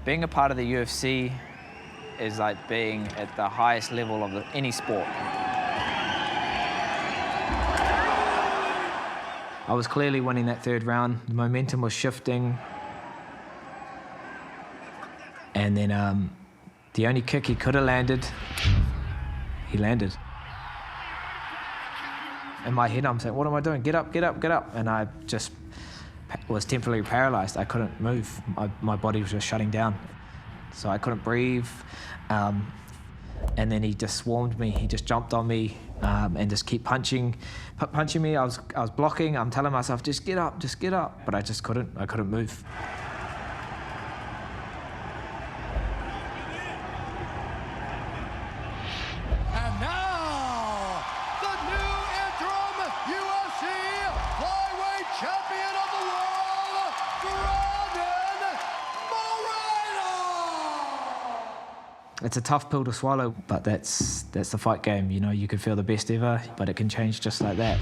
Being a part of the UFC is like being at the highest level of any sport. I was clearly winning that third round. The momentum was shifting. And then the only kick he could have landed, he landed. In my head, I'm saying, what am I doing? Get up, get up, get up. And I just was temporarily paralyzed. I couldn't move. My body was just shutting down. So I couldn't breathe. And then he just swarmed me. He just jumped on me and just kept punching me. I was blocking. I'm telling myself, just get up, just get up. But I just couldn't. I couldn't move. And now, the new interim UFC Flyweight Champion of the world, Moreno! It's a tough pill to swallow, but that's the fight game. You know, you could feel the best ever, but it can change just like that.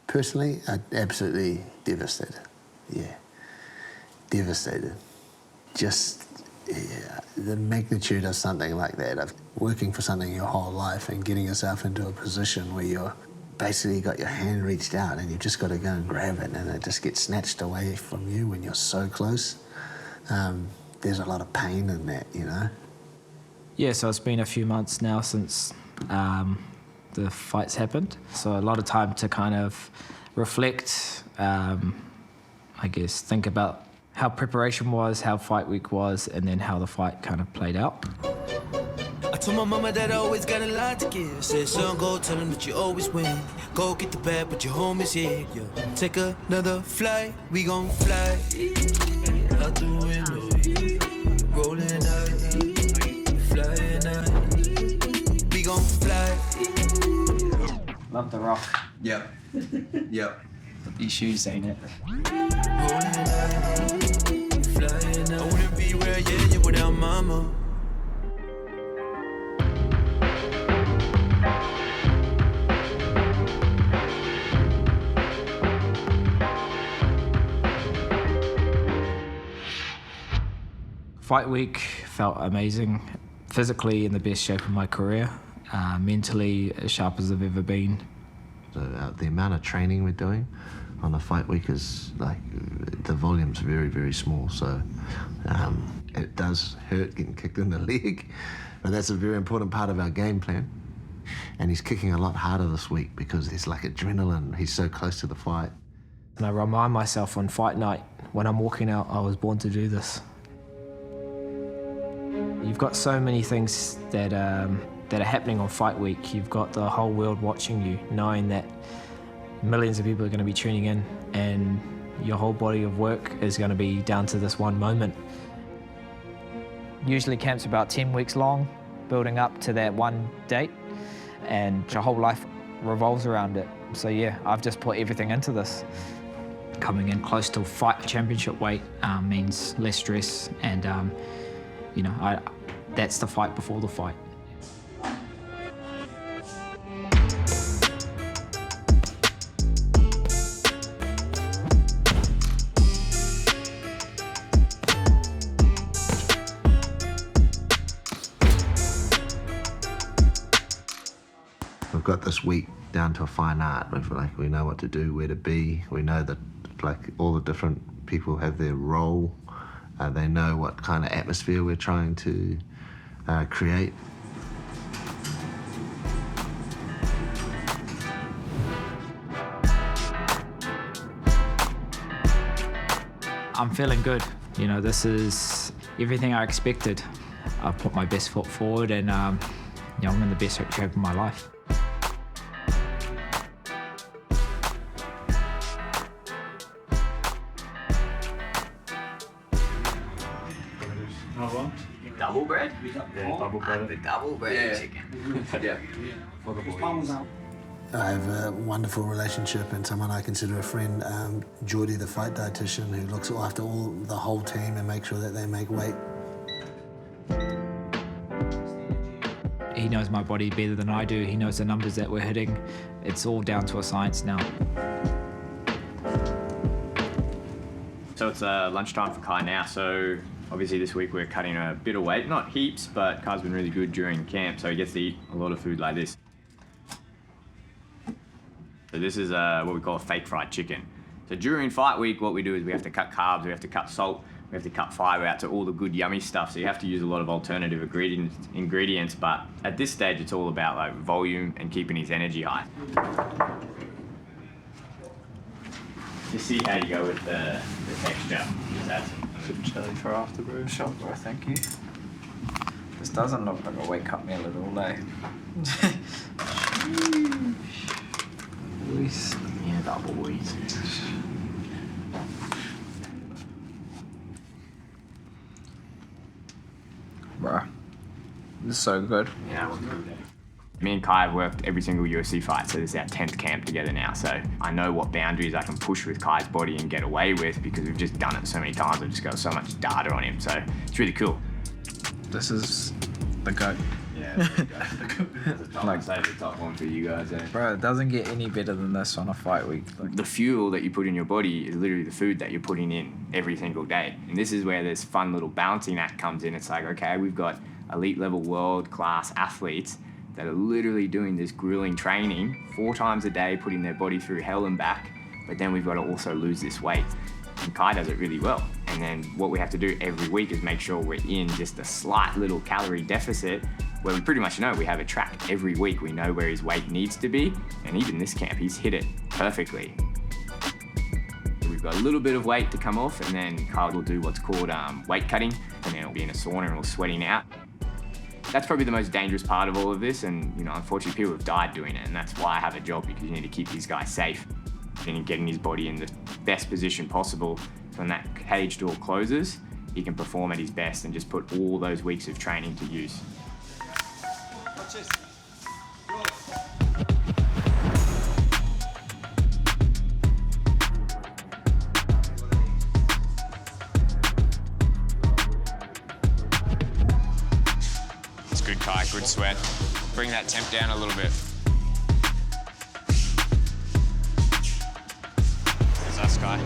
Personally, I'm absolutely devastated. Yeah, devastated. Just the magnitude of something like that, of working for something your whole life and getting yourself into a position where you're basically got your hand reached out and you've just got to go and grab it and it just gets snatched away from you when you're so close. There's a lot of pain in that, you know? Yeah, so it's been a few months now since the fights happened. So a lot of time to kind of reflect, I guess, think about how preparation was, how fight week was, and then how the fight kind of played out. I told my mama that I always got a lot to give. Said, son, go tell him that you always win. Go get the bag, but your home is here. Yeah. Take another flight, we gon' fly. Out the window, rolling out, flying out. We gon' fly. Love the rock. Yep. Yep. These shoes, ain't it? Rolling out, flying out. I wouldn't be where I am without mama. Fight week felt amazing. Physically in the best shape of my career. Mentally as sharp as I've ever been. The amount of training we're doing on a fight week is like, the volume's very, very small, so it does hurt getting kicked in the leg, but that's a very important part of our game plan. And he's kicking a lot harder this week because there's like adrenaline, he's so close to the fight. And I remind myself on fight night, when I'm walking out, I was born to do this. You've got so many things that are happening on fight week. You've got the whole world watching you, knowing that millions of people are going to be tuning in and your whole body of work is going to be down to this one moment. Usually camp's about 10 weeks long, building up to that one date, and your whole life revolves around it. So yeah, I've just put everything into this. Coming in close to fight championship weight means less stress, and you know, that's the fight before the fight. We've got this week down to a fine art. We know what to do, where to be. We know that all the different people have their role. They know what kind of atmosphere we're trying to create. I'm feeling good. You know, this is everything I expected. I've put my best foot forward, and you know, I'm in the best shape of my life. double bread? Yeah, double bread. The double bread chicken. Yeah. For the boys. I have a wonderful relationship and someone I consider a friend, Geordie, the fight dietitian, who looks after the whole team and makes sure that they make weight. He knows my body better than I do. He knows the numbers that we're hitting. It's all down to a science now. So it's lunchtime for Kai now. So obviously this week we're cutting a bit of weight, not heaps, but Kai's been really good during camp, so he gets to eat a lot of food like this. So this is what we call a fake fried chicken. So during fight week, what we do is we have to cut carbs, we have to cut salt, we have to cut fiber out to all the good yummy stuff. So you have to use a lot of alternative ingredients, but at this stage it's all about like volume and keeping his energy high. Just see how you go with the texture. Just add some Chili for after, bro. Shot, bro. Thank you. This doesn't look like a wake up meal at all, eh? Yeah, double boys. Bruh, this is so good. Yeah, me and Kai have worked every single UFC fight, so this is our 10th camp together now. So I know what boundaries I can push with Kai's body and get away with because we've just done it so many times. I've just got so much data on him, so it's really cool. This is the goat. Yeah, like say the top one for you guys. Eh? Bro, it doesn't get any better than this on a fight week. The fuel that you put in your body is literally the food that you're putting in every single day. And this is where this fun little balancing act comes in. It's like, okay, we've got elite level world class athletes that are literally doing this grueling training 4 times a day, putting their body through hell and back, but then we've got to also lose this weight. And Kai does it really well. And then what we have to do every week is make sure we're in just a slight little calorie deficit where we pretty much know we have a track. Every week we know where his weight needs to be, and even this camp, he's hit it perfectly. So we've got a little bit of weight to come off, and then Kyle will do what's called weight cutting, and then it'll be in a sauna and we'll sweating out. That's probably the most dangerous part of all of this, and unfortunately people have died doing it, and that's why I have a job, because you need to keep these guys safe and getting his body in the best position possible. So when that cage door closes, he can perform at his best and just put all those weeks of training to use. It's good, Kai, good sweat. Bring that temp down a little bit. There's us, Kai.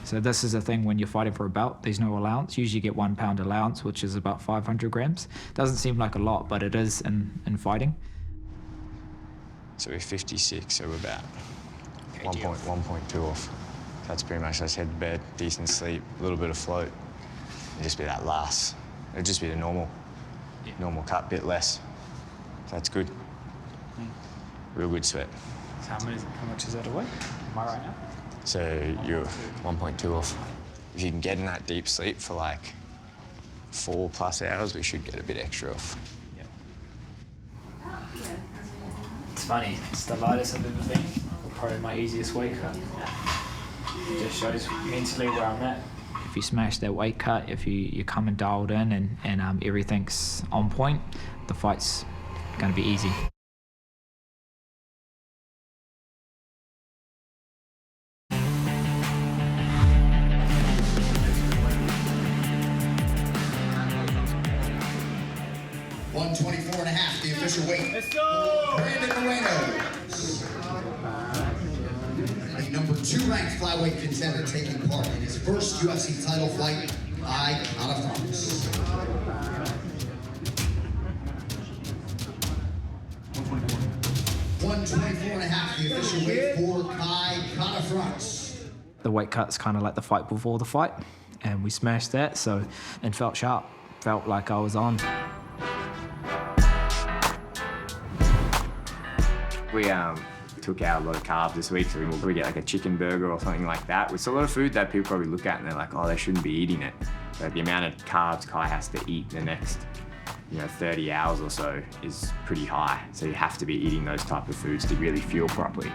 So this is a thing when you're fighting for a belt, there's no allowance. Usually you get 1 pound allowance, which is about 500 grams. Doesn't seem like a lot, but it is in fighting. So we're 56, so we're about 1.2 off. That's pretty much just head to bed, decent sleep, a little bit of float, and just be that last. It'll just be the normal cut, bit less. That's good. Real good sweat. So how much is that a week? Am I right now? So you're 1.2 off. If you can get in that deep sleep for like 4+ hours, we should get a bit extra off. It's funny, it's the lightest I've ever been, or probably my easiest weight cut. It just shows mentally where I'm at. If you smash that weight cut, if you're coming dialed in and everything's on point, the fight's gonna be easy. .124.5, the official weight. Let's go! Brandon Moreno. The number 2 ranked flyweight contender taking part in his first UFC title fight by out of France. 124.5, the official weight for Kai Kara-France. The weight cut's kind of like the fight before the fight, and we smashed that, and felt sharp. Felt like I was on. We took out a lot of carbs this week, so we'll probably get like a chicken burger or something like that. It's a lot of food that people probably look at and they're like, oh, they shouldn't be eating it. But the amount of carbs Kai has to eat the next 30 hours or so is pretty high. So you have to be eating those type of foods to really fuel properly.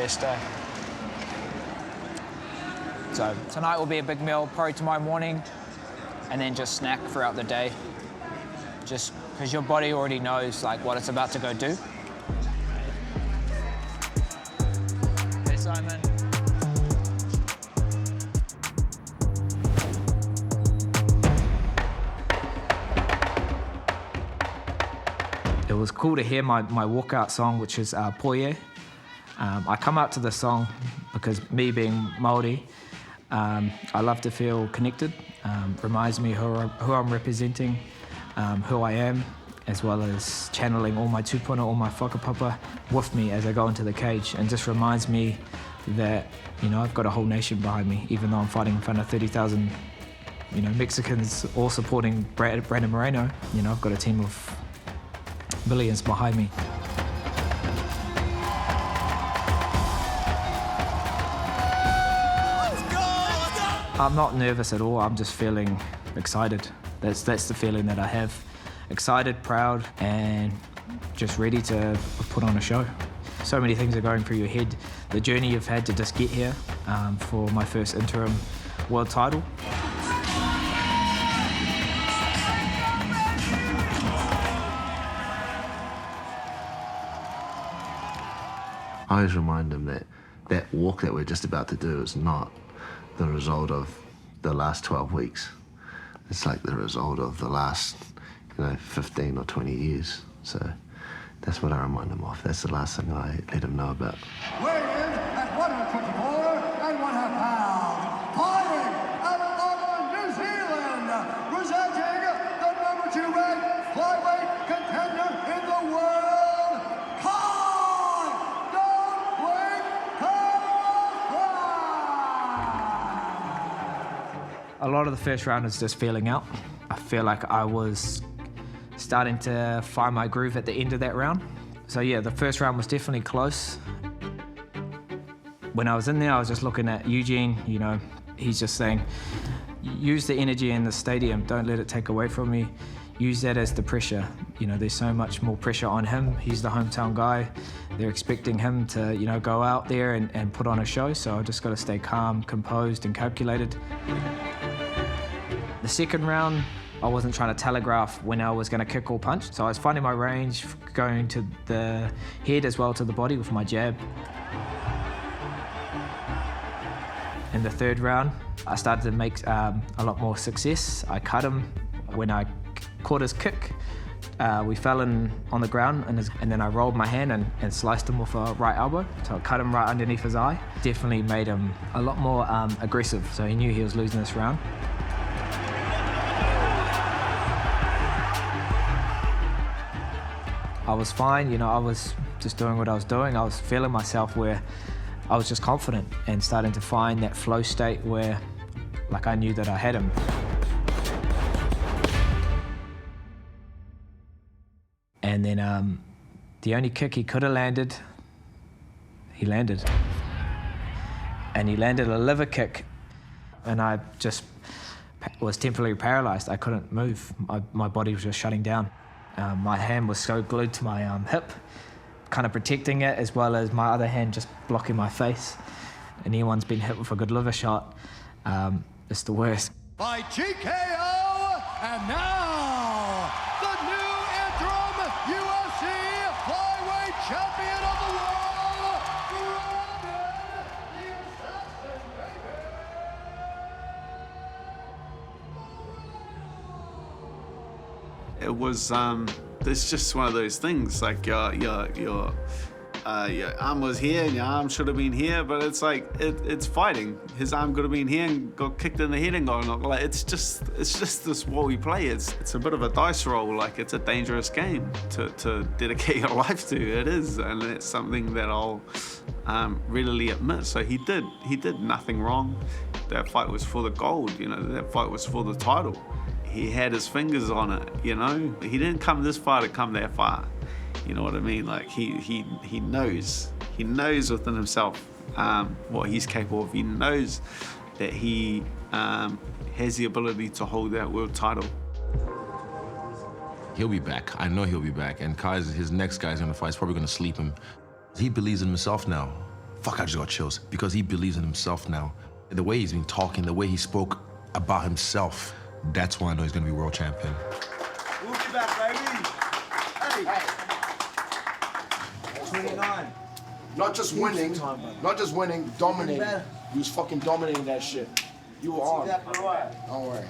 best day. So tonight will be a big meal, probably tomorrow morning, and then just snack throughout the day. Just because your body already knows like what it's about to go do. Hey, Simon. It was cool to hear my walkout song, which is Poye. I come out to the song because me being Māori, I love to feel connected. Reminds me who I'm representing, who I am, as well as channeling all my tupuna, all my whakapapa with me as I go into the cage, and just reminds me that, you know, I've got a whole nation behind me, even though I'm fighting in front of 30,000, you know, Mexicans all supporting Brandon Moreno. You know, I've got a team of millions behind me. I'm not nervous at all. I'm just feeling excited. That's the feeling that I have. Excited, proud, and just ready to put on a show. So many things are going through your head. The journey you've had to just get here for my first interim world title. I always remind them that that walk that we're just about to do is not the result of the last 12 weeks. It's like the result of the last, 15 or 20 years. So that's what I remind them of. That's the last thing I let them know about. Weigh in at 124 and 1/2 pounds. Fighting out of Auckland, New Zealand, presenting the #2 ranked flyweight contender in the world, A lot of the first round was just feeling out. I feel like I was starting to find my groove at the end of that round. So yeah, the first round was definitely close. When I was in there, I was just looking at Eugene, he's just saying, use the energy in the stadium, don't let it take away from me. Use that as the pressure. There's so much more pressure on him. He's the hometown guy. They're expecting him to, go out there and put on a show. So I just got to stay calm, composed, and calculated. The second round, I wasn't trying to telegraph when I was going to kick or punch. So I was finding my range, going to the head as well to the body with my jab. In the third round, I started to make a lot more success. I cut him. When I caught his kick, we fell on the ground, and then I rolled my hand and sliced him with a right elbow. So I cut him right underneath his eye. Definitely made him a lot more aggressive, so he knew he was losing this round. I was fine, I was just doing what I was doing. I was feeling myself where I was just confident and starting to find that flow state where, I knew that I had him. And then the only kick he could have landed, he landed. And he landed a liver kick, and I just was temporarily paralyzed. I couldn't move. My body was just shutting down. My hand was so glued to my hip, kind of protecting it, as well as my other hand just blocking my face. And anyone's been hit with a good liver shot, it's the worst. By TKO, and now, the new interim UFC Flyweight Champion of the world, It was, it's just one of those things, like your arm was here and your arm should have been here, but it's like, it's fighting. His arm could have been here and got kicked in the head and got knocked. Like, it's just this what we play. It's a bit of a dice roll. Like, it's a dangerous game to dedicate your life to. It is, and it's something that I'll readily admit. So he did nothing wrong. That fight was for the gold, that fight was for the title. He had his fingers on it, He didn't come this far to come that far. You know what I mean? Like, he knows within himself what he's capable of. He knows that he has the ability to hold that world title. He'll be back. I know he'll be back. And his next guy's gonna fight. He's probably gonna sleep him. He believes in himself now. fuck, I just got chills because he believes in himself now. The way he's been talking, the way he spoke about himself, that's why I know he's gonna be world champion. We'll be back, baby. Hey. 29. Not just winning, dominating. You was fucking dominating that shit. You were on. Exactly right. Don't worry.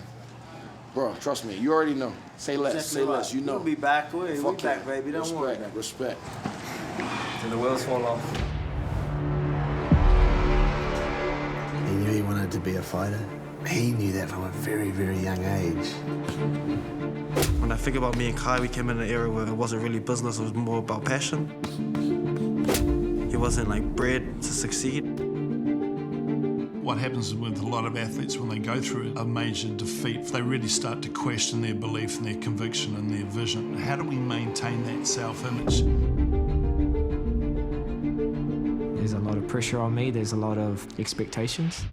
Bro, trust me, you already know. Say less, Exactly say less, right. you know. We'll be back. We'll be Fuck back, yeah. baby. Don't worry. Respect. Till the wheels fall off. He knew he wanted to be a fighter. He knew that from a very, very young age. When I think about me and Kai, we came in an era where it wasn't really business, it was more about passion. He wasn't like bred to succeed. What happens with a lot of athletes when they go through a major defeat, they really start to question their belief and their conviction and their vision. How do we maintain that self-image? There's a lot of pressure on me, there's a lot of expectations.